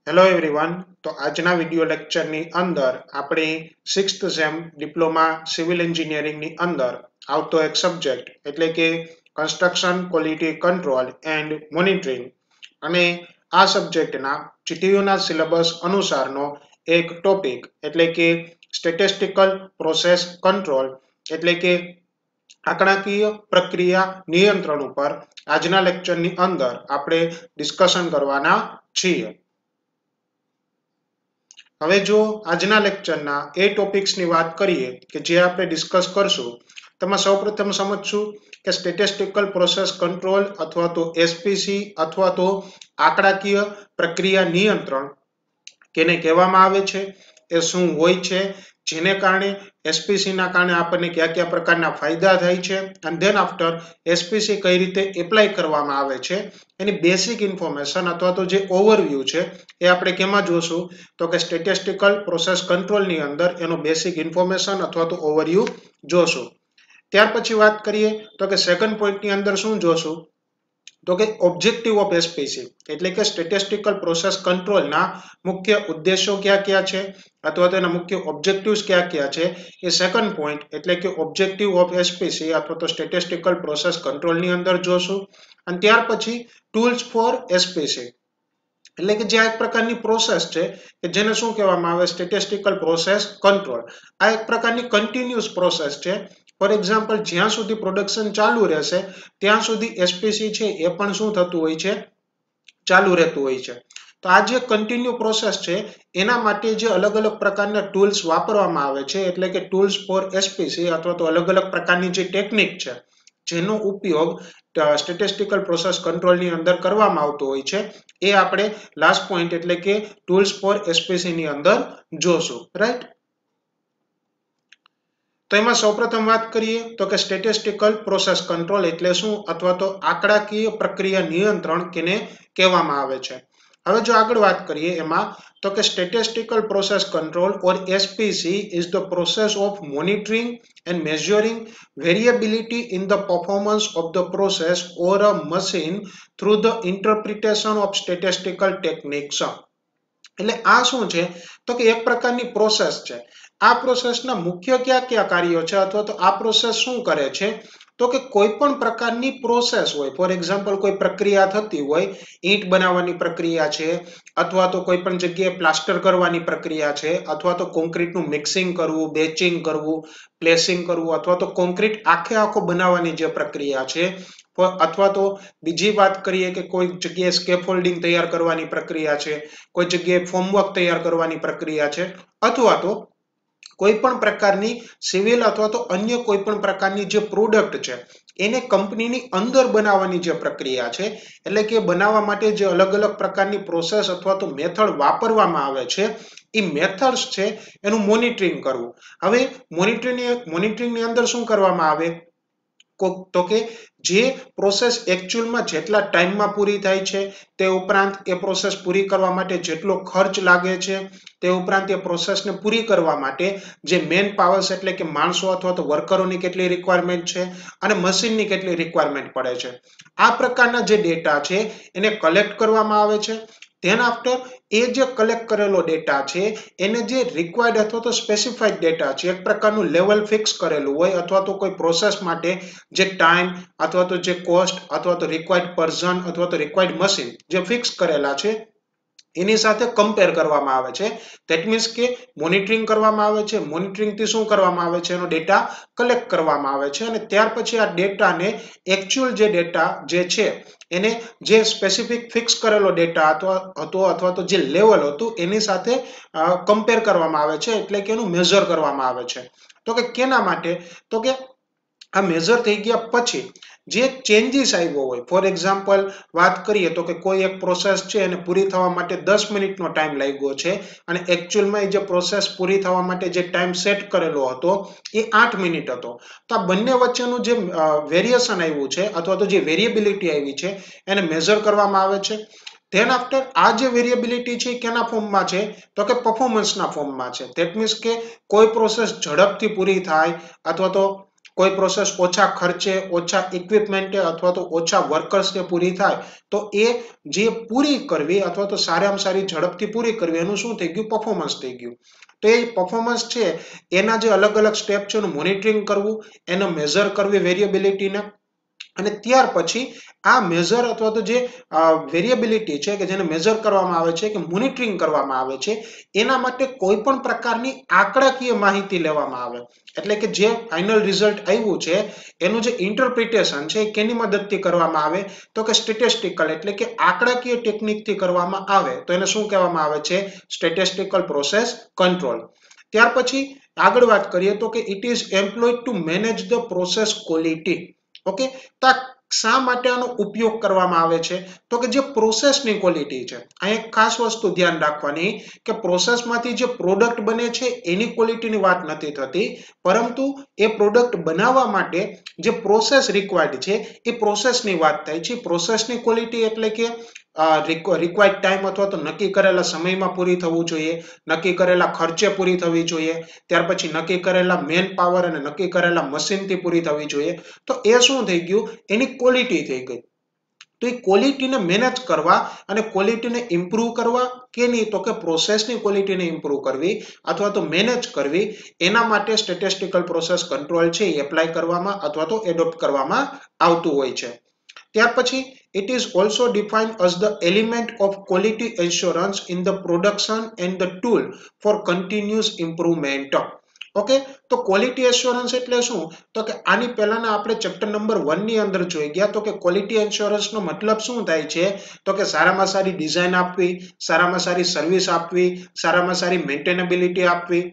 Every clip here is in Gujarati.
Hello everyone. તો આજના વિડિયો લેક્ચરની અંદર આપણે 6th સેમ ડિપ્લોમા સિવિલ એન્જિનિયરિંગની અંદર આવતો એક સબ્જેક્ટ એટલે કે construction quality control and monitoring અને આ સબ્જેક્ટના જીટીયુના સિલેબસ અનુસારનો એક ટોપિક એટલે કે સ્ટેટિસ્ટિકલ પ્રોસેસ કંટ્રોલ એટલે કે આંકડાકીય પ્રક્રિયા નિયંત્રણ ઉપર આજના લેક્ચરની અંદર આપણે ડિસ્કશન કરવાના છીએ. હવે જો આજના લેક્ચરના એ ટોપિક્સની વાત કરીએ કે જે આપણે ડિસ્કસ કરશું, તેમાં સૌપ્રથમ સમજશું કે સ્ટેટિસ્ટિકલ પ્રોસેસ કંટ્રોલ અથવા તો એસપીસી અથવા તો આંકડાકીય પ્રક્રિયા નિયંત્રણ કેને કહેવામાં આવે છે, એ શું હોય છે, જેને કારણે એસપીસી ના કારણે આપણને કયા કયા પ્રકારના ફાયદા થાય છે, અને ધેન આફ્ટર એસપીસી કઈ રીતે એપ્લાય કરવામાં આવે છે એની બેસિક ઇન્ફોર્મેશન અથવા તો જે ઓવરવ્યૂ છે એ આપણે કેમાં જોશું તો કે સ્ટેટિસ્ટિકલ પ્રોસેસ કંટ્રોલની અંદર એનો બેસિક ઇન્ફોર્મેશન અથવા તો ઓવરવ્યૂ જોશું. ત્યાર પછી વાત કરીએ તો કે સેકન્ડ પોઈન્ટની અંદર શું જોશું તો કે ઓબ્જેક્ટિવ ઓફ એસપીસી એટલે કે સ્ટેટિસ્ટિકલ પ્રોસેસ કંટ્રોલના મુખ્ય ઉદ્દેશો કયા કયા છે અથવા તો એના મુખ્ય ઓબ્જેક્ટિવ્સ કયા કયા છે એ સેકન્ડ પોઈન્ટ એટલે કે ઓબ્જેક્ટિવ ઓફ એસપીસી અથવા તો સ્ટેટિસ્ટિકલ પ્રોસેસ કંટ્રોલની અંદર જોશું. અને ત્યાર પછી ટૂલ્સ ફોર એસપીસી એટલે કે જે આ એક પ્રકારની પ્રોસેસ છે કે જેને શું કહેવામાં આવે સ્ટેટિસ્ટિકલ પ્રોસેસ કંટ્રોલ. આ એક પ્રકારની કન્ટિન્યુઅસ પ્રોસેસ છે. ફોર એક્ઝામ્પલ જ્યાં સુધી પ્રોડક્શન ચાલુ રહેશે ત્યાં સુધી એસપીસી છે એ પણ શું થતું હોય છે, ચાલુ રહેતું હોય છે. તો આ જે કન્ટિન્યુ પ્રોસેસ છે એના માટે જે અલગ અલગ પ્રકારના ટૂલ્સ વાપરવામાં આવે છે એટલે કે ટૂલ્સ ફોર એસપીસી અથવા તો અલગ અલગ પ્રકારની જે ટેકનિક છે જેનો ઉપયોગ સ્ટેટિસ્ટિકલ પ્રોસેસ કંટ્રોલની અંદર કરવામાં આવતો હોય છે એ આપણે લાસ્ટ પોઈન્ટ એટલે કે ટૂલ્સ ફોર એસપીસી ની અંદર જોશું. રાઈટ. તો એમાં સૌપ્રથમ વાત કરીએ તો કે સ્ટેટિસ્ટિકલ પ્રોસેસ કંટ્રોલ એટલે શું અથવા તો આંકડાકીય પ્રક્રિયા નિયંત્રણ કેને કહેવામાં આવે છે. હવે જો આગળ વાત કરીએ એમાં તો કે statistical process control or SPC is the process of monitoring and measuring variability in the performance of the process or a machine through the interpretation of statistical techniques. એટલે આ શું છે તો કે એક પ્રકારની પ્રોસેસ છે. આ પ્રોસેસના મુખ્ય કયા કયા કાર્યો છે અથવા તો આ પ્રોસેસ શું કરે છે તો કે કોઈ પણ પ્રકારની પ્રોસેસ હોય, ફોર એક્ઝામ્પલ કોઈ પ્રક્રિયા થતી હોય, ઈંટ બનાવવાની પ્રક્રિયા છે અથવા તો કોઈ પણ જગ્યાએ પ્લાસ્ટર કરવાની પ્રક્રિયા છે અથવા તો કોન્ક્રીટનું મિક્સિંગ કરવું, બેચિંગ કરવું, પ્લેસિંગ કરવું અથવા તો કોન્ક્રીટ આખે આખો બનાવવાની જે પ્રક્રિયા છે અથવા તો બીજી વાત કરીએ કે કોઈ જગ્યાએ સ્કેફોલ્ડિંગ તૈયાર કરવાની પ્રક્રિયા છે, કોઈ જગ્યાએ ફોર્મવર્ક તૈયાર કરવાની પ્રક્રિયા છે અથવા તો કોઈ પણ પ્રકારની સિવિલ અથવા તો અન્ય કોઈ પણ પ્રકારની જે પ્રોડક્ટ છે એને કંપનીની અંદર બનાવવાની જે પ્રક્રિયા છે એટલે કે બનાવવા માટે જે અલગ અલગ પ્રકારની પ્રોસેસ અથવા તો મેથડ વાપરવામાં આવે છે એ મેથડ્સ છે એનું મોનિટરિંગ કરવું. હવે મોનિટરિંગની અંદર શું કરવામાં આવે તો કે જે પ્રોસેસ એકચ્યુઅલમાં જેટલા ટાઈમમાં પૂરી થાય છે તે ઉપરાંત એ પ્રોસેસ પૂરી કરવા માટે જેટલો ખર્ચ લાગે છે તે ઉપરાંત એ પ્રોસેસને પૂરી કરવા માટે જે મેન પાવર્સ એટલે કે માણસો અથવા તો વર્કરોની કેટલી રિક્વાયરમેન્ટ છે અને મશીનની કેટલી રિક્વાયરમેન્ટ પડે છે, આ પ્રકારના જે ડેટા છે એને કલેક્ટ કરવામાં આવે છે. ધેન આફ્ટર એ જે કલેક્ટ કરેલો ડેટા છે એને જે રિક્વાયર્ડ અથવા તો સ્પેસિફાઈડ ડેટા છે એક પ્રકારનું લેવલ ફિક્સ કરેલું હોય અથવા તો કોઈ પ્રોસેસ માટે જે ટાઈમ અથવા તો જે કોસ્ટ અથવા તો રિક્વાયર્ડ પર્સન અથવા તો રિક્વાયર્ડ મશીન જે ફિક્સ કરેલા છે એની સાથે કમ્પેર કરવામાં આવે છે. ધેટ મીન્સ કે મોનિટરિંગ કરવામાં આવે છે. મોનિટરિંગથી શું કરવામાં આવે છે એનો ડેટા કલેક્ટ કરવામાં આવે છે અને ત્યાર પછી આ ડેટાને એકચ્યુઅલ જે ડેટા જે છે એને જે સ્પેસિફિક ફિક્સ કરેલો ડેટા હતો અથવા તો જે લેવલ હતું એની સાથે કમ્પેર કરવામાં આવે છે એટલે કે એનું મેઝર કરવામાં આવે છે. તો કે કેના માટે તો કે આ મેઝર થઈ ગયા પછી જે ચેન્જીસ આવ્યો હોય, ફોર એક્ઝામ્પલ વાત કરીએ તો કે કોઈ એક પ્રોસેસ છે એને પૂરી થવા માટે 10 મિનિટનો ટાઈમ લાગ્યો છે અને એકચ્યુઅલમાં એ જે પ્રોસેસ પૂરી થવા માટે જે ટાઈમ સેટ કરેલો હતો એ 8 મિનિટ હતો. તો આ બંને વચ્ચેનું જે વેરિએશન આવ્યું છે અથવા તો જે વેરિએબિલિટી આવી છે એને મેઝર કરવામાં આવે છે. ધેન આફ્ટર આ જે વેરિએબિલિટી છે કેના ફોર્મમાં છે તો કે પરફોર્મન્સના ફોર્મમાં છે. ધેટ મીન્સ કે કોઈ પ્રોસેસ ઝડપથી પૂરી થાય અથવા તો કોઈ પ્રોસેસ ઓછા ખર્ચે, ઓછા ઇક્વિપમેન્ટે અથવા તો ઓછા વર્કર્સને પૂરી થાય તો એ જે પૂરી કરવી અથવા તો સારામાં સારી ઝડપથી પૂરી કરવી એનું શું થઈ ગયું? પરફોર્મન્સ થઈ ગયું. તો એ પરફોર્મન્સ છે એના જે અલગ અલગ સ્ટેપ છે એનું મોનિટરિંગ કરવું, એને મેઝર કરવી વેરિયેબિલિટીને, અને ત્યાર પછી આ મેઝર અથવા તો જે વેરિયેબિલિટી છે કે જેને મેઝર કરવામાં આવે છે કે મોનિટરિંગ કરવામાં આવે છે, એના માટે કોઈ પણ પ્રકારની આંકડાકીય માહિતી લેવામાં આવે. એટલે કે જે ફાઇનલ રિઝલ્ટ આવ્યું છે એનું જે ઇન્ટરપ્રિટેશન છે એ કેની મદદથી કરવામાં આવે? તો કે સ્ટેટિસ્ટિકલ એટલે કે આંકડાકીય ટેકનિકથી કરવામાં આવે તો એને શું કહેવામાં આવે છે? Statistical process control. ત્યાર પછી આગળ વાત કરીએ તો કે it is employed two manage the process quality. Okay, તો શા માટે આનો ઉપયોગ કરવામાં આવે છે? તો કે જે પ્રોસેસની ક્વોલિટી છે, આ એક ખાસ વસ્તુ ધ્યાન રાખવાની કે પ્રોસેસમાંથી જે પ્રોડક્ટ બને છે એની ક્વોલિટીની વાત નથી થતી, પરંતુ એ પ્રોડક્ટ બનાવવા માટે જે પ્રોસેસ રિક્વાયર્ડ છે એ પ્રોસેસની વાત થાય છે. પ્રોસેસની ક્વોલિટી એટલે કે રિક્વાયર્ડ ટાઈમ અથવા તો નક્કી કરેલા સમયમાં પૂરી થવું જોઈએ, નક્કી કરેલા ખર્ચે પૂરી થવી જોઈએ, ત્યાર પછી નક્કી કરેલા મેન પાવર અને નક્કી કરેલા મશીનથી પૂરી થવી જોઈએ. તો એ શું થઈ ગયું? એની ક્વોલિટી થઈ ગઈ. તો એ ક્વોલિટીને મેનેજ કરવા અને ક્વોલિટીને ઇમ્પ્રૂવ કરવા કે નહીં, તો કે પ્રોસેસની ક્વોલિટીને ઇમ્પ્રૂવ કરવી અથવા તો મેનેજ કરવી, એના માટે સ્ટેટિસ્ટિકલ પ્રોસેસ કંટ્રોલ છે એ એપ્લાય કરવામાં અથવા તો એડોપ્ટ કરવામાં આવતું હોય છે. ત્યાર પછી it is also defined as the element of quality assurance in the production and the tool for continuous improvement. Okay, તો ક્વોલિટી એશ્યોરન્સ એટલે શું? તો કે આની પહેલાના આપણે ચેપ્ટર નંબર 1 ની અંદર જોઈ ગયા તો કે ક્વોલિટી એશ્યોરન્સનો મતલબ શું થાય છે? તો કે સારામાં સારી ડિઝાઇન આપવી, સારામાં સારી સર્વિસ આપવી, સારામાં સારી મેન્ટેનેબિલિટી આપવી.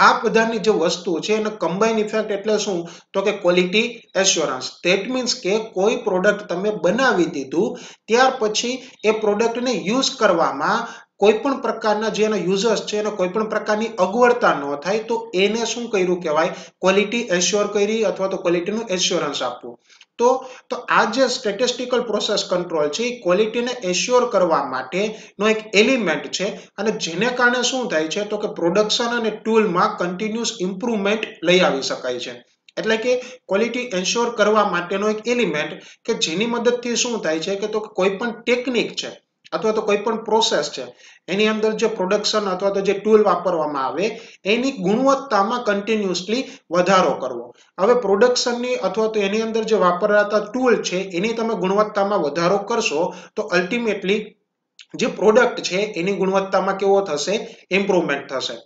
આ બધાની જે વસ્તુ છે એને કમ્બાઇન ઇફેક્ટ એટલે શું? તો કે ક્વોલિટી એશ્યોરન્સ. ધેટ મીન્સ કે કોઈ પ્રોડક્ટ તમે બનાવી દીધું, ત્યાર પછી એ પ્રોડક્ટને યુઝ કરવામાં કોઈ પણ પ્રકારના જે એના યુઝર્સ છે એને કોઈ પણ પ્રકારની અગવડતા ન થાય, તો એને શું કર્યું કહેવાય? ક્વોલિટી એશ્યોર કરી અથવા તો ક્વોલિટીનું એશ્યોરન્સ આપવું. તો આ જે સ્ટેટિસ્ટિકલ પ્રોસેસ કંટ્રોલ છે એ ક્વોલિટીને એશ્યોર કરવા માટેનો એક એલિમેન્ટ છે, અને જેને કારણે શું થાય છે? તો કે પ્રોડક્શન અને ટૂલમાં કન્ટિન્યુઅસ ઇમ્પ્રુવમેન્ટ લઈ આવી શકાય છે. એટલે કે ક્વોલિટી એન્શ્યોર કરવા માટેનો એક એલિમેન્ટ કે જેની મદદથી શું થાય છે કે તો કોઈ પણ ટેકનિક છે અથવા તો કોઈ પણ પ્રોસેસ છે એની અંદર જે પ્રોડક્શન અથવા તો જે ટૂલ વાપરવામાં આવે એની ગુણવત્તામાં કન્ટિન્યુઅસલી વધારો કરવો. હવે પ્રોડક્શનની અથવા તો એની અંદર જે વાપરાતા ટૂલ છે એની તમે ગુણવત્તામાં વધારો કરશો તો અલ્ટિમેટલી જે પ્રોડક્ટ છે એની ગુણવત્તામાં કેવો થશે? ઇમ્પ્રુવમેન્ટ થશે.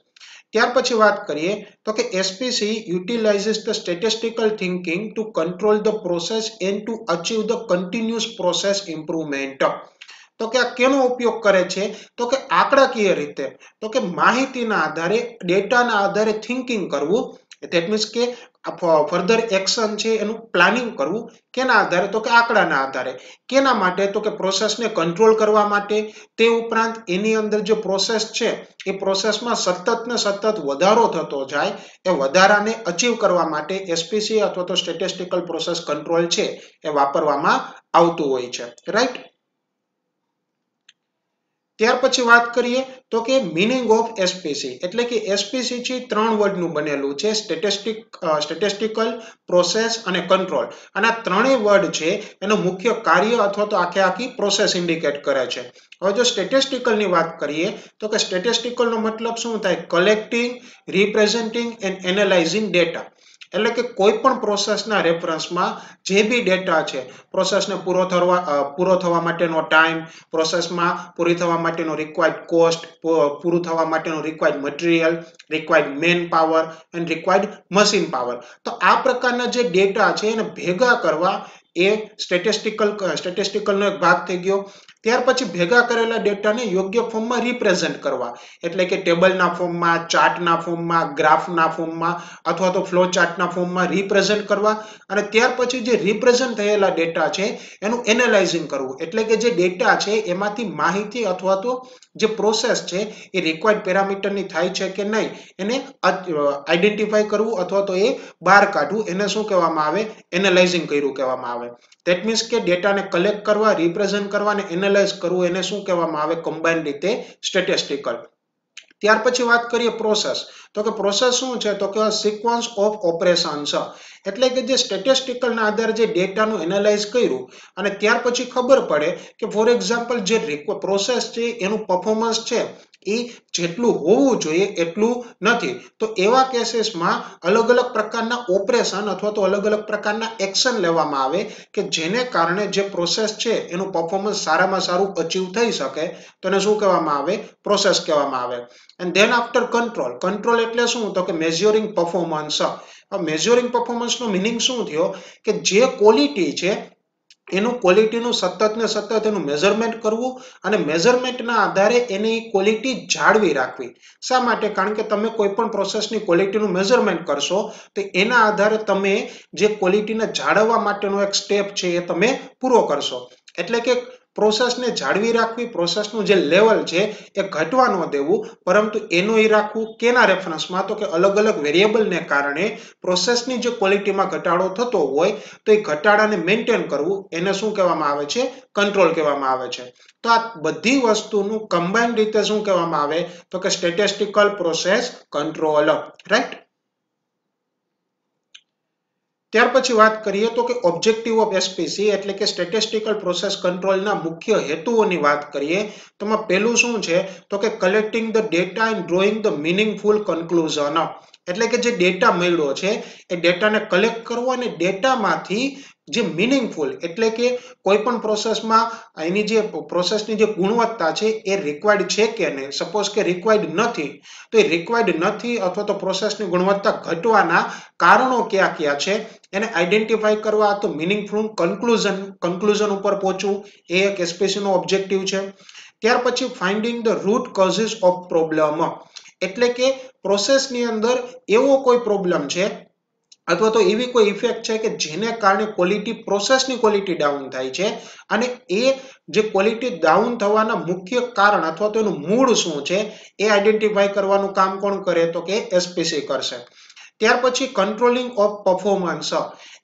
ત્યાર પછી વાત કરીએ તો કે SPC utilises the statistical thinking to control the process and to achieve the continuous process improvement. તો કે આ કેનો ઉપયોગ કરે છે? તો કે આંકડાકીય રીતે, તો કે માહિતીના આધારે, ડેટાના આધારે થિંકિંગ કરવું. ધેટ મીન્સ કે ફર્ધર એક્શન છે એનું પ્લાનિંગ કરવું. કેના આધારે? તો કે આંકડાના આધારે. કેના માટે? તો કે પ્રોસેસને કંટ્રોલ કરવા માટે. તે ઉપરાંત એની અંદર જે પ્રોસેસ છે એ પ્રોસેસમાં સતત ને સતત વધારો થતો જાય, એ વધારાને અચીવ કરવા માટે એસપીસી અથવા તો સ્ટેટિસ્ટિકલ પ્રોસેસ કંટ્રોલ છે એ વાપરવામાં આવતું હોય છે. રાઈટ? ત્યાર પછી વાત કરીએ તો કે મીનિંગ ઓફ એસપીસી એટલે કે એસપીસી છે 3 વર્ડનું બનેલું છે: સ્ટેટિસ્ટિકલ, પ્રોસેસ અને કંટ્રોલ. અને આ ત્રણેય વર્ડ છે એનું મુખ્ય કાર્ય અથવા તો આખી પ્રોસેસ ઇન્ડિકેટ કરે છે. હવે જો સ્ટેટિસ્ટિકલની વાત કરીએ તો કે સ્ટેટિસ્ટિકલનો મતલબ શું થાય? Collecting, representing and analysing data. એટલે કે કોઈ પણ પ્રોસેસના રેફરન્સમાં જે બી ડેટા છે, પ્રોસેસને પૂરો થવા માટેનો ટાઈમ, પ્રોસેસમાં પૂરી થવા માટેનો રિક્વાયર્ડ કોસ્ટ, પૂરું થવા માટેનો required material, required man power and required machine power. તો આ પ્રકારના જે ડેટા છે એને ભેગા કરવા એ સ્ટેટિસ્ટિકલનો એક ભાગ થઈ ગયો. ત્યાર પછી ભેગા કરેલા ડેટાને યોગ્ય ફોર્મમાં રિપ્રેઝન્ટ કરવા, એટલે કે ટેબલના ફોર્મમાં, ચાર્ટના ફોર્મમાં, ગ્રાફના ફોર્મમાં અથવા તો ફ્લો ચાર્ટના ફોર્મમાં રિપ્રેઝન્ટ કરવા. અને ત્યાર પછી જે રિપ્રેઝન્ટ થયેલા ડેટા છે એનું એનાલાઇઝિંગ કરવું, એટલે કે જે ડેટા છે એમાંથી માહિતી અથવા તો જે પ્રોસેસ છે એ રિક્વાયર્ડ પેરામીટરની થાય છે કે નહીં એને આઈડેન્ટિફાઈ કરવું અથવા તો એ બહાર કાઢવું. એને શું કહેવામાં આવે? એનાલાઇઝિંગ કર્યું કહેવામાં આવે. ધેટ મીન્સ કે ડેટાને કલેક્ટ કરવા, રિપ્રેઝન્ટ કરવા અને એનાલાઇઝ કરવું એને શું કહેવામાં આવે? કમ્બાઇન્ડ રીતે સ્ટેટિસ્ટિકલ. ત્યાર પછી વાત કરીએ પ્રોસેસ, તો કે પ્રોસેસ શું છે, તો કે સિક્વન્સ ઓફ ઓપરેશન છે. એટલે કે જે સ્ટેટિસ્ટિકલ ના આધારે જે ડેટાનું એનાલાઇઝ કર્યું અને ત્યાર પછી ખબર પડે કે ફોર એક્ઝામ્પલ જે પ્રોસેસ છે એનું પરફોર્મન્સ છે એ જેટલું હોવું જોઈએ એટલું નથી, તો એવા કેસીસમાં અલગ અલગ પ્રકારના ઓપરેશન અથવા તો અલગ અલગ પ્રકારના એક્શન લેવામાં આવે કે જેને કારણે જે પ્રોસેસ છે એનું પરફોર્મન્સ સારામાં સારું અચીવ થઈ શકે, તો એને શું કહેવામાં આવે, પ્રોસેસ કહેવામાં આવે. And then after control, control એટલે શું, તો કે measuring performance. Measuring performance no meaning શું થયો કે જે ક્વોલિટી છે એનું ક્વોલિટીનું સતત ને સતત એનું મેઝરમેન્ટ કરવું અને મેઝરમેન્ટના આધારે એની ક્વોલિટી જાળવી રાખવી. શા માટે, કારણ કે તમે કોઈ પણ પ્રોસેસની ક્વોલિટીનું મેઝરમેન્ટ કરશો તો એના આધારે તમે જે ક્વોલિટીને જાળવવા માટેનો એક સ્ટેપ છે એ તમે પૂરો કરશો. એટલે કે પ્રોસેસને જાળવી રાખવી, પ્રોસેસનું જે લેવલ છે એ ઘટવા ન દેવું, પરંતુ એનું એ રાખવું કેના રેફરન્સમાં, તો કે અલગ અલગ વેરિયેબલને કારણે પ્રોસેસની જે ક્વોલિટીમાં ઘટાડો થતો હોય તો એ ઘટાડાને મેન્ટેન કરવું, એને શું કહેવામાં આવે છે, કંટ્રોલ કહેવામાં આવે છે. તો આ બધી વસ્તુનું કમ્બાઇન્ડ રીતે શું કહેવામાં આવે, તો કે સ્ટેટિસ્ટિકલ પ્રોસેસ કંટ્રોલ. રાઈટ. ત્યાર પછી વાત કરીએ તો કે ઓબ્જેક્ટિવ ઓફ એસપીસી એટલે કે સ્ટેટિસ્ટિકલ પ્રોસેસ કંટ્રોલના મુખ્ય હેતુઓની વાત કરીએ તો એમાં પહેલું શું છે, તો કે collecting the data and drawing the meaningful conclusion. એટલે કે જે ડેટા મળ્યો છે એ ડેટાને કલેક્ટ કરવો અને ડેટામાંથી જે મિનિંગફુલ એટલે કે કોઈ પણ પ્રોસેસમાં એની જે પ્રોસેસની જે ગુણવત્તા છે એ રિક્વાયર્ડ છે કે નહીં, સપોઝ કે રિક્વાયર્ડ નથી, તો એ રિક્વાયર્ડ નથી અથવા તો પ્રોસેસની ગુણવત્તા ઘટવાના કારણો કયા કયા છે એને આઈડેન્ટિફાઈ કરવા, તો મિનિંગફુલ કન્ક્લુઝન ઉપર પહોંચવું એ એક એસપીસી નો ઓબ્જેક્ટિવ છે. ત્યાર પછી finding the root causes of problem, એટલે કે પ્રોસેસની અંદર એવો કોઈ પ્રોબ્લેમ છે અથવા તો એવી કોઈ ઇફેક્ટ છે કે જેને કારણે પ્રોસેસની ક્વોલિટી ડાઉન થાય છે અને એ જે ક્વોલિટી ડાઉન થવાના મુખ્ય કારણ અથવા તો એનું મૂળ શું છે એ આઈડેન્ટિફાઈ કરવાનું કામ કોણ કરે, તો કે એસપીસી કરશે. ત્યાર પછી કંટ્રોલિંગ ઓફ પરફોર્મન્સ,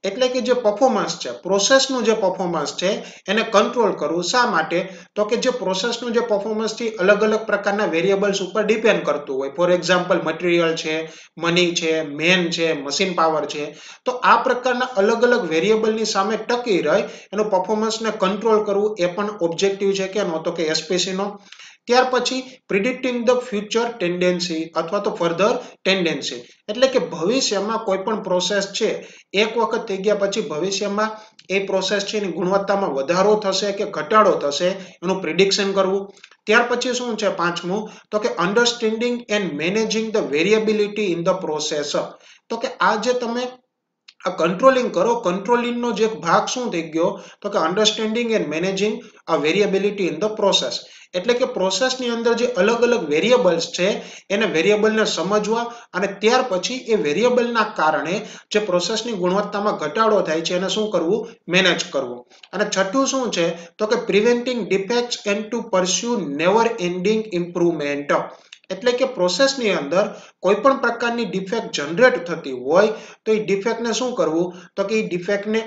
એટલે કે જે પરફોર્મન્સ છે પ્રોસેસનું જે પરફોર્મન્સ છે એને કંટ્રોલ કરવું. શા માટે, તો કે જે પ્રોસેસનું જે પરફોર્મન્સ છે અલગ અલગ પ્રકારના વેરિયેબલ્સ ઉપર ડિપેન્ડ કરતું હોય. ફોર એક્ઝામ્પલ મટીરિયલ છે, મની છે, મેન છે, મશીન પાવર છે. તો આ પ્રકારના અલગ અલગ વેરિયેબલની સામે ટકી રહી એનું પરફોર્મન્સને કંટ્રોલ કરવું એ પણ ઓબ્જેક્ટિવ છે કેનો, તો કે એસપીસી નો. ત્યાર પછી પ્રિડિક્ટિંગ ધ ફ્યુચર ટેન્ડન્સી અથવા તો ફર્ધર ટેન્ડન્સી, એટલે કે ભવિષ્યમાં કોઈ પણ પ્રોસેસ છે એક વખત થઈ ગયા પછી ભવિષ્યમાં એ પ્રોસેસ છે એની ગુણવત્તામાં વધારો થશે કે ઘટાડો થશે એનું પ્રિડિક્શન કરવું. ત્યાર પછી શું છે પાંચમું, તો કે understanding and managing the variability in the process. તો કે આ જે તમે આ કંટ્રોલિંગ કરો, કંટ્રોલિંગ નો જે ભાગ શું થઈ ગયો, તો કે અન્ડરસ્ટેન્ડિંગ એન્ડ મેનેજિંગ આ વેરિયેબિલિટી ઇન ધ પ્રોસેસ. એટલે કે પ્રોસેસની અંદર જે અલગ અલગ વેરિયેબલ્સ છે એને વેરિયેબલને સમજવા અને ત્યાર પછી એ વેરિયેબલના કારણે જે પ્રોસેસની ગુણવત્તામાં ઘટાડો થાય છે એને શું કરવું, મેનેજ કરવું. અને છઠ્ઠું શું છે, તો કે preventing defects and to pursue never ending improvement. એટલે કે પ્રોસેસની અંદર કોઈ પણ પ્રકારની ડિફેક્ટ જનરેટ થતી હોય તો એ ડિફેક્ટને શું કરવું, તો કે એ ડિફેક્ટને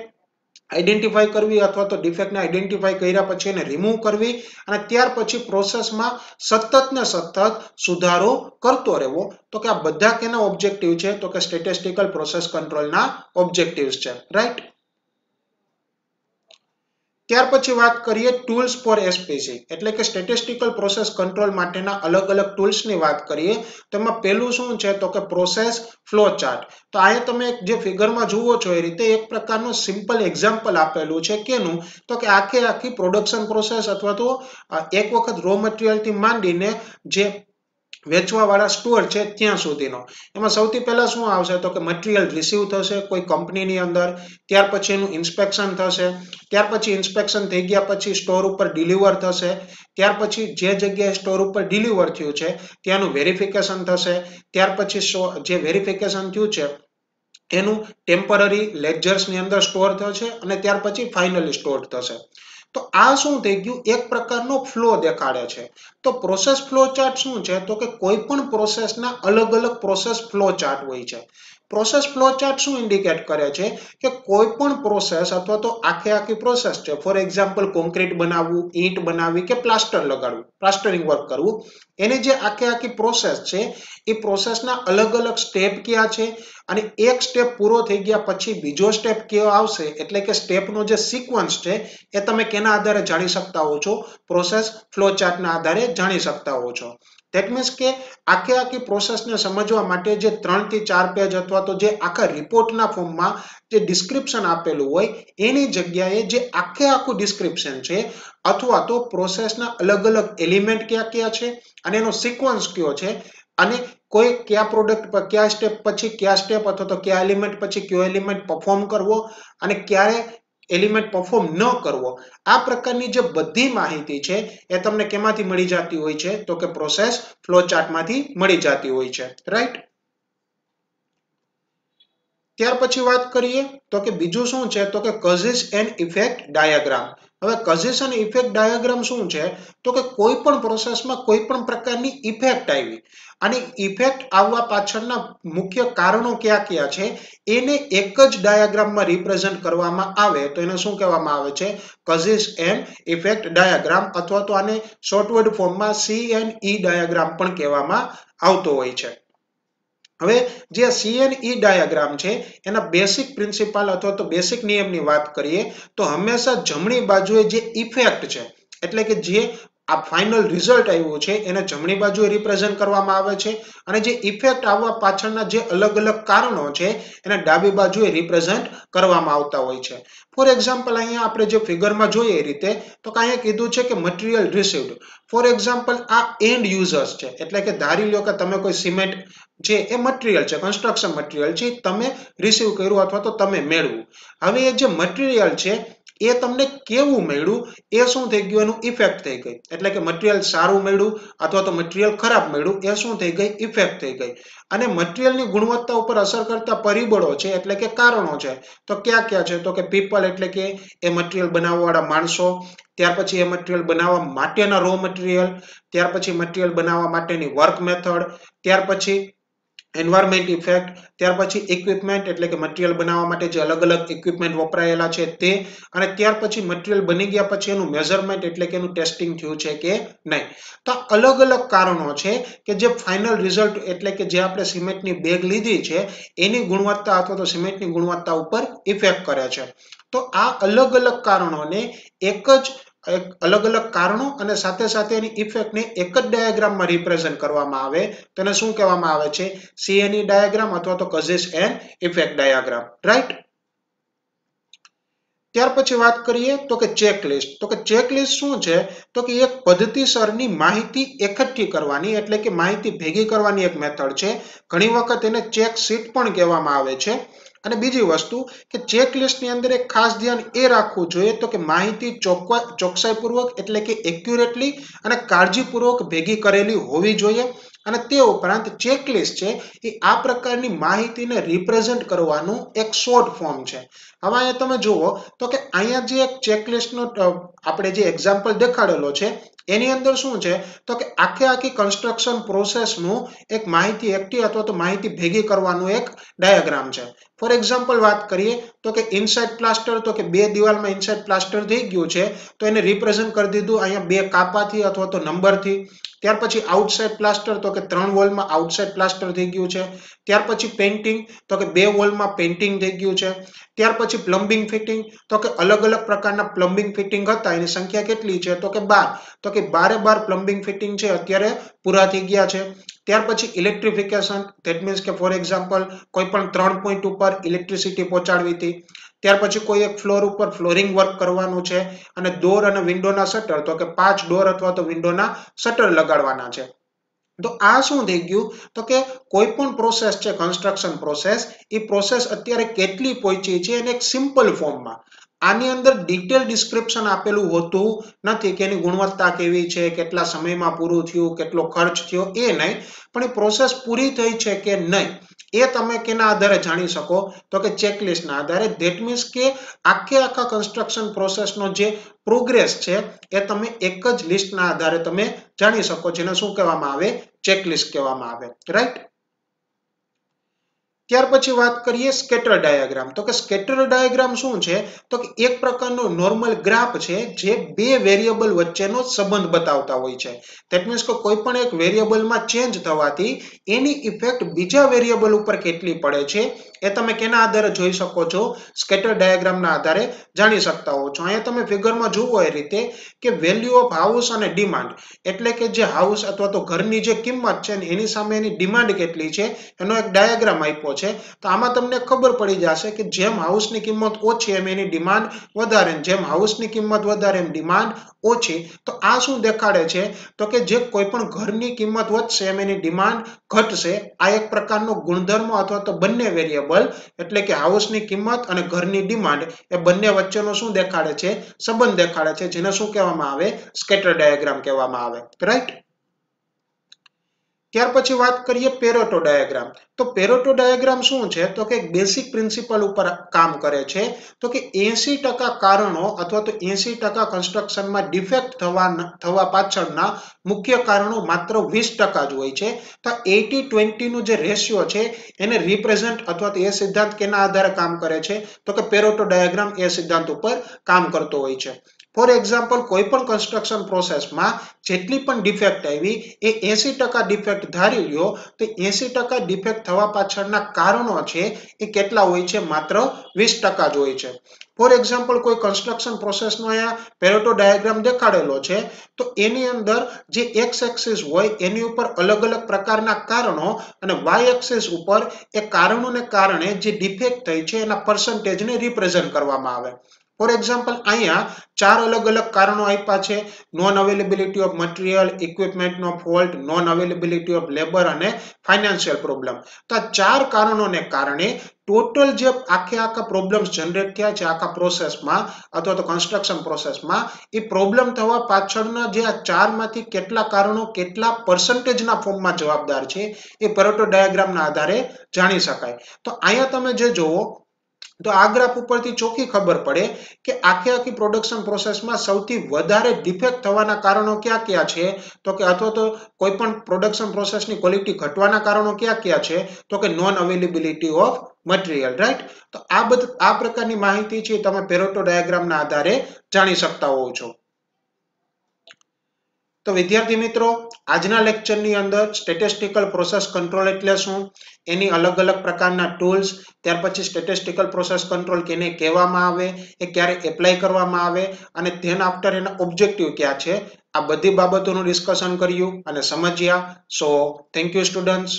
આઈડેન્ટિફાઈ કરવી અથવા તો ડિફેક્ટને આઈડેન્ટિફાઈ કર્યા પછી એને રિમૂવ કરવી અને ત્યાર પછી પ્રોસેસમાં સતત ને સતત સુધારો કરતો રહેવો. તો કે આ બધા કેના ઓબ્જેક્ટિવ છે, તો કે સ્ટેટિસ્ટિકલ પ્રોસેસ કંટ્રોલના ઓબ્જેક્ટિવ્સ છે. રાઈટ. ત્યાર પછી વાત કરીએ ટૂલ્સ ફોર એસપીસી એટલે કે સ્ટેટિસ્ટિકલ પ્રોસેસ કંટ્રોલ માટેના અલગ અલગ ટૂલ્સની વાત કરીએ તો એમાં પહેલું શું છે, તો કે પ્રોસેસ ફ્લો ચાર્ટ. તો અહીંયા તમે જે ફિગરમાં જુઓ છો એ રીતે એક પ્રકારનું સિમ્પલ એક્ઝામ્પલ આપેલું છે કેનું, તો કે આખી પ્રોડક્શન પ્રોસેસ અથવા તો એક વખત રો મટીરિયલથી માંડીને જે વેચવા વાળા સ્ટોર છે ત્યાં સુધીનો. એમાં સૌથી પહેલા શું આવશે, તો કે મટીરિયલ રિસીવ થશે કોઈ કંપનીની અંદર, ત્યાર પછી એનું ઇન્સ્પેક્શન થશે, ત્યાર પછી ઇન્સ્પેક્શન થઈ ગયા પછી સ્ટોર ઉપર ડિલિવર થશે, ત્યાર પછી જે જગ્યાએ સ્ટોર ઉપર ડિલિવર થયું છે ત્યાંનું વેરિફિકેશન થશે, ત્યાર પછી જે વેરિફિકેશન થયું છે એનું ટેમ્પરરી લેજર્સની અંદર સ્ટોર થશે અને ત્યાર પછી ફાઇનલી સ્ટોર થશે. તો આ શું થઈ ગયું, એક પ્રકારનો ફ્લો દેખાડે છે. તો પ્રોસેસ ફ્લો ચાર્ટ શું છે, તો કે કોઈ પણ પ્રોસેસના અલગ અલગ પ્રોસેસ ફ્લો ચાર્ટ હોય છે. પ્રોસેસ ફ્લો ચાર્ટ શું ઇન્ડિકેટ કરે છે કે કોઈ પણ પ્રોસેસ અથવા તો આખી પ્રોસેસ છે, ફોર એક્ઝામ્પલ કોન્ક્રીટ બનાવવું, ઈંટ બનાવવી કે પ્લાસ્ટર લગાડવું, પ્લાસ્ટરિંગ વર્ક કરવું, એની જે આખી પ્રોસેસ છે એ પ્રોસેસના અલગ અલગ સ્ટેપ કયા છે અને એક સ્ટેપ પૂરો થઈ ગયા પછી બીજો સ્ટેપ કયો આવશે, એટલે કે સ્ટેપનો જે સિક્વન્સ છે એ તમે કેના આધારે જાણી શકતા હો છો? પ્રોસેસ ફ્લો ચાર્ટના આધારે જાણી શકતા હો છો. ધેટ મીન્સ કે આખી પ્રોસેસને સમજવા માટે જે 3 થી 4 પેજ અથવા તો જે આખા રિપોર્ટના ફોર્મમાં જે ડિસ્ક્રિપ્શન આપેલું હોય એની જગ્યાએ જે આખું ડિસ્ક્રિપ્શન છે અથવા તો પ્રોસેસના અલગ અલગ એલિમેન્ટ કયા છે અને એનો સિક્વન્સ કયો છે અને કોઈ કયા પ્રોડક્ટ પર કયા સ્ટેપ પછી કયા સ્ટેપ અથવા તો કયા એલિમેન્ટ પછી કયો એલિમેન્ટ પરફોર્મ કરવો અને ક્યારે એલિમેન્ટ પરફોર્મ ન કરવો, આ પ્રકારની જે બધી માહિતી છે એ તમને કેમાંથી મળી જતી હોય છે? તો કે પ્રોસેસ ફ્લો ચાર્ટમાંથી મળી જતી હોય છે, રાઈટ? ત્યાર પછી વાત કરીએ તો કે બીજું શું છે તો કે કોઝિસ એન્ડ ઇફેક્ટ ડાયાગ્રામ. હવે કોઝિસ અને ઇફેક્ટ ડાયાગ્રામ શું છે તો કે કોઈ પણ પ્રોસેસમાં કોઈ પણ પ્રકારની ઇફેક્ટ આવી અને ઇફેક્ટ આવવા પાછળના મુખ્ય કારણો કયા છે એને એક જ ડાયાગ્રામમાં રિપ્રેઝન્ટ કરવામાં આવે તો એને શું કહેવામાં આવે છે? કોઝિસ એન્ડ ઇફેક્ટ ડાયાગ્રામ, અથવા તો આને શોર્ટવર્ડ ફોર્મમાં CNE ડાયાગ્રામ પણ કહેવામાં આવતો હોય છે. હવે જે CNE ડાયાગ્રામ છે એના બેસિક પ્રિન્સિપલ અથવા તો બેસિક નિયમની વાત કરીએ તો હંમેશા જમણી બાજુએ જે ઇફેક્ટ છે એટલે કે જે આ ફાઇનલ રિઝલ્ટ આવ્યું છે એને જમણી બાજુએ રિપ્રેઝન્ટ કરવામાં આવે છે અને જે ઇફેક્ટ આવવા પાછળના જે અલગ અલગ કારણો છે એને ડાબી બાજુએ રિપ્રેઝન્ટ કરવામાં આવતા હોય છે. ફોર એક્ઝામ્પલ અહીંયા આપણે જે ફિગરમાં જોઈએ એ રીતે તો અહીંયા કીધું છે કે મટીરિયલ રિસીવ્ડ. ફોર એક્ઝામ્પલ આ એન્ડ યુઝર્સ છે એટલે કે ધારી લો કે તમે કોઈ સિમેન્ટ જે એ મટીરિયલ છે, કન્સ્ટ્રક્શન મટીરિયલ છે, તમે રિસીવ કર્યું અથવા તો તમે મેળવ્યું. હવે એ જે મટીરિયલ છે એ તમને કેવું મળ્યું એ શું થઈ ગયું? એનું ઇફેક્ટ થઈ ગઈ. એટલે કે મટીરિયલ સારું મળ્યું અથવા તો મટીરિયલ ખરાબ મળ્યું એ શું થઈ ગઈ? ઇફેક્ટ થઈ ગઈ. અને મટીરિયલની ગુણવત્તા ઉપર અસર કરતા પરિબળો છે એટલે કે કારણો છે તો કયા છે તો કે પીપલ એટલે કે એ મટીરિયલ બનાવવા વાળા માણસો, ત્યાર પછી એ મટીરિયલ બનાવવા માટેના રો મટીરિયલ, ત્યાર પછી મટીરિયલ બનાવવા માટેની વર્ક મેથડ, ત્યાર પછી એન્વાયરમેન્ટ ઇફેક્ટ, ત્યાર પછી ઇક્વિપમેન્ટ એટલે કે મટીરિયલ બનાવવા માટે જે અલગ અલગ ઇક્વિપમેન્ટ વપરાયેલા છે તે, અને ત્યાર પછી મટીરિયલ બની ગયા પછી એનું મેઝરમેન્ટ એટલે કે એનું ટેસ્ટિંગ થયું છે કે નહીં. તો અલગ અલગ કારણો છે કે જે ફાઇનલ રિઝલ્ટ એટલે કે જે આપણે સિમેન્ટની બેગ લીધી છે એની ગુણવત્તા અથવા તો સિમેન્ટની ગુણવત્તા ઉપર ઇફેક્ટ કરે છે. તો આ અલગ અલગ કારણોને અલગ અલગ કારણો અને સાથે સાથે એની ઇફેક્ટને એક જ ડાયાગ્રામમાં રિપ્રેઝન્ટ કરવામાં આવે તેને શું કહેવામાં આવે છે? CNE ડાયાગ્રામ અથવા તો causes and effect diagram, right? ત્યાર પછી વાત કરીએ તો કે ચેકલિસ્ટ. તો કે ચેકલિસ્ટ શું છે તો કે એક પદ્ધતિસરની માહિતી એકઠી કરવાની એટલે કે માહિતી ભેગી કરવાની એક મેથડ છે. ઘણી વખત એને ચેક શીટ પણ કહેવામાં આવે છે. અને બીજી વસ્તુ કે ચેકલિસ્ટની અંદર એક ખાસ ધ્યાન એ રાખવું જોઈએ તો કે માહિતી ચોકસાઈપૂર્વક એટલે કે એક્યુરેટલી અને કાળજીપૂર્વક ભેગી કરેલી હોવી જોઈએ. અને તે ઉપરાંત ચેકલિસ્ટ છે એ આ પ્રકારની માહિતીને રિપ્રેઝન્ટ કરવાનું એક શોર્ટ ફોર્મ છે. હવે અહીંયા તમે જુઓ તો કે અહીંયા જે એક ચેકલિસ્ટનો આપણે જે એક્ઝામ્પલ દેખાડેલો છે એની અંદર શું છે તો કે આખી કન્સ્ટ્રક્શન પ્રોસેસનું એક માહિતી એકઠી અથવા તો માહિતી ભેગી કરવાનું એક ડાયાગ્રામ છે. ફોર એક્ઝામ્પલ વાત કરીએ તો કે ઇનસાઇડ પ્લાસ્ટર, તો કે બે દિવાલમાં ઇનસાઇડ પ્લાસ્ટર થઈ ગયું છે તો એને રિપ્રેઝન્ટ કરી દીધું અહીંયા બે કાપાથી અથવા તો નંબરથી. ત્યાર પછી આઉટસાઇડ પ્લાસ્ટર, તો કે 3 વોલમાં આઉટસાઇડ પ્લાસ્ટર થઈ ગયું છે. ત્યાર પછી પેઇન્ટિંગ, તો કે 2 વોલમાં પેઇન્ટિંગ થઈ ગયું છે. ત્યાર પછી પ્લમ્બિંગ ફિટિંગ, તો કે અલગ અલગ પ્રકારના પ્લમ્બિંગ ફિટિંગ હતા એની સંખ્યા કેટલી છે તો કે 12, તો કે 12 પ્લમ્બિંગ ફિટિંગ છે અત્યારે પૂરા થઈ ગયા છે. ત્યાર પછી ઇલેક્ટ્રિફિકેશન, ધેટ મીન્સ કે ફોર એક્ઝામ્પલ કોઈ પણ 3 પોઈન્ટ ઉપર ઇલેક્ટ્રિસિટી પહોંચાડવી હતી. ત્યાર પછી કોઈ એક ફ્લોર ઉપર ફ્લોરિંગ વર્ક કરવાનું છે અને ડોર અને વિન્ડોના શટર, તો કે 5 ડોર અથવા તો વિન્ડોના શટર લગાડવાના છે. તો આ શું થઈ ગયું તો કે કોઈ પણ પ્રોસેસ છે કન્સ્ટ્રક્શન પ્રોસેસ, એ પ્રોસેસ અત્યારે કેટલી પહોંચી છે એને એક સિમ્પલ ફોર્મમાં. આની અંદર ડિટેલ ડિસ્ક્રિપ્શન આપેલું હોતું નથી કે એની ગુણવત્તા કેવી છે, કેટલા સમયમાં પૂરું થયું, કેટલો ખર્ચ થયો, એ નહીં, પણ એ પ્રોસેસ પૂરી થઈ છે કે નહીં એ તમે કેના આધારે જાણી શકો તો કે ચેકલિસ્ટના આધારે. ધેટ મીન્સ કે આખા કન્સ્ટ્રક્શન પ્રોસેસનો જે પ્રોગ્રેસ છે એ તમે એક જ લિસ્ટના આધારે તમે જાણી શકો, જેને શું કહેવામાં આવે? ચેકલિસ્ટ કહેવામાં આવે, રાઈટ? ત્યાર પછી વાત કરીએ સ્કેટર ડાયાગ્રામ. તો કે સ્કેટર ડાયાગ્રામ શું છે? તો કે એક પ્રકારનો નોર્મલ ગ્રાફ છે જે બે વેરિયેબલ વચ્ચેનો સંબંધ બતાવતા હોય છે. ધેટ મીન્સ કે કોઈ પણ એક વેરિયેબલમાં ચેન્જ થવાથી એની ઇફેક્ટ બીજા વેરિયેબલ ઉપર કેટલી પડે છે એ તમે કેના આધારે જોઈ શકો છો? સ્કેટર ડાયાગ્રામના આધારે જાણી શકતા હો છો. અહીંયા તમે ફિગરમાં જુઓ એ રીતે કે વેલ્યુ ઓફ હાઉસ અને ડિમાન્ડ, એટલે કે જે હાઉસ અથવા તો ઘરની જે કિંમત છે એની સામે એની ડિમાન્ડ કેટલી છે એનો એક ડાયાગ્રામ આપ્યો છે. તો આમાં તમને ખબર પડી જશે કે જેમ હાઉસની કિંમત ઓછી એમ એની ડિમાન્ડ વધારે, જેમ હાઉસની કિંમત વધારે એમ ડિમાન્ડ ઓછી. તો આ શું દેખાડે છે? તો કે જે કોઈ પણ ઘરની કિંમત વધશે એમ એની ડિમાન્ડ ઘટશે. આ એક પ્રકારનો ગુણધર્મ અથવા તો બંને વેરિયેબલ એટલે કે હાઉસની કિંમત અને ઘરની ડિમાન્ડ એ બંને વચ્ચેનો શું દેખાડે છે? સંબંધ દેખાડે છે, જેને શું કહેવામાં આવે? સ્કેટર ડાયાગ્રામ કહેવામાં આવે. રાઈટ. ત્યાર પછી વાત કરીએ પેરેટો ડાયાગ્રામ. તો પેરેટો ડાયાગ્રામ શું છે? તો કે બેસિક પ્રિન્સિપલ ઉપર કામ કરે છે. તો કે 80% કારણો અથવા તો 80% કન્સ્ટ્રક્શનમાં ડિફેક્ટ થવા પાછળના મુખ્ય કારણો માત્ર 20% જ હોય છે. તો 80-20 નું જે રેશિયો છે એને રિપ્રેઝન્ટ અથવા તો એ સિદ્ધાંત કેના આધારે કામ કરે છે? તો કે પેરેટો ડાયાગ્રામ એ સિદ્ધાંત ઉપર કામ કરતો હોય છે. ફોર એક્ઝામ્પલ, કોઈ પણ કન્સ્ટ્રક્શન પ્રોસેસમાં જેટલી પણ ડિફેક્ટ આવી એ 80% ડિફેક્ટ ધારી લ્યો તો 80% ડિફેક્ટ થવા પાછળના કારણો છે એ કેટલા હોય છે? માત્ર 20% જ હોય છે. ફોર એક્ઝામ્પલ, કોઈ કન્સ્ટ્રક્શન પ્રોસેસનો અહીંયા પેરેટો ડાયાગ્રામ દેખાડેલો છે તો એની અંદર જે એક્સ એક્સિસ હોય એની ઉપર અલગ અલગ પ્રકારના કારણો અને વાય એક્સિસ ઉપર એ કારણોને કારણે જે ડિફેક્ટ થઈ છે એના પર્સન્ટેજને રિપ્રેઝન્ટ કરવામાં આવે. ફોર એક્ઝામ્પલ, અહીંયા 4 અલગ અલગ કારણો આપ્યા છે: નોન અવેલેબિલિટી ઓફ મટીરિયલ, ઇક્વિપમેન્ટનો fault, non availability of labour અને ફાઇનાન્શિયલ પ્રોબ્લેમ. તો આ 4 કારણોને કારણે ટોટલ જે આખા પ્રોબ્લેમ્સ જનરેટ થયા છે આખા પ્રોસેસમાં અથવા તો કન્સ્ટ્રક્શન પ્રોસેસમાં, એ પ્રોબ્લેમ થવા પાછળના જે આ 4 માંથી કેટલા કારણો કેટલા પર્સન્ટેજના ફોર્મમાં જવાબદાર છે એ પેરેટો ડાયાગ્રામના આધારે જાણી શકાય. તો અહીંયા તમે જે જોવો તો આ ગ્રાફ ઉપરથી ચોખ્ખી ખબર પડે કે આખી પ્રોડક્શન પ્રોસેસમાં સૌથી વધારે ડિફેક્ટ થવાના કારણો કયા કયા છે? તો કે અથવા તો કોઈ પણ પ્રોડક્શન પ્રોસેસની ક્વોલિટી ઘટવાના કારણો કયા કયા છે? તો કે non availability of material. Right. તો આ પ્રકારની માહિતી છે તમે પેરેટો ડાયાગ્રામના આધારે જાણી શકતા હોવ છો. તો વિદ્યાર્થી મિત્રો, આજના લેક્ચરની અંદર સ્ટેટિસ્ટિકલ પ્રોસેસ કંટ્રોલ એટલે શું, એની અલગ અલગ પ્રકારના ટૂલ્સ, ત્યાર પછી સ્ટેટિસ્ટિકલ પ્રોસેસ કંટ્રોલ કેને કહેવામાં આવે, એ ક્યારે એપ્લાય કરવામાં આવે અને ધેન આફ્ટર એના ઓબ્જેક્ટિવ ક્યાં છે, આ બધી બાબતોનું ડિસ્કશન કર્યું અને સમજ્યા. So thank you students.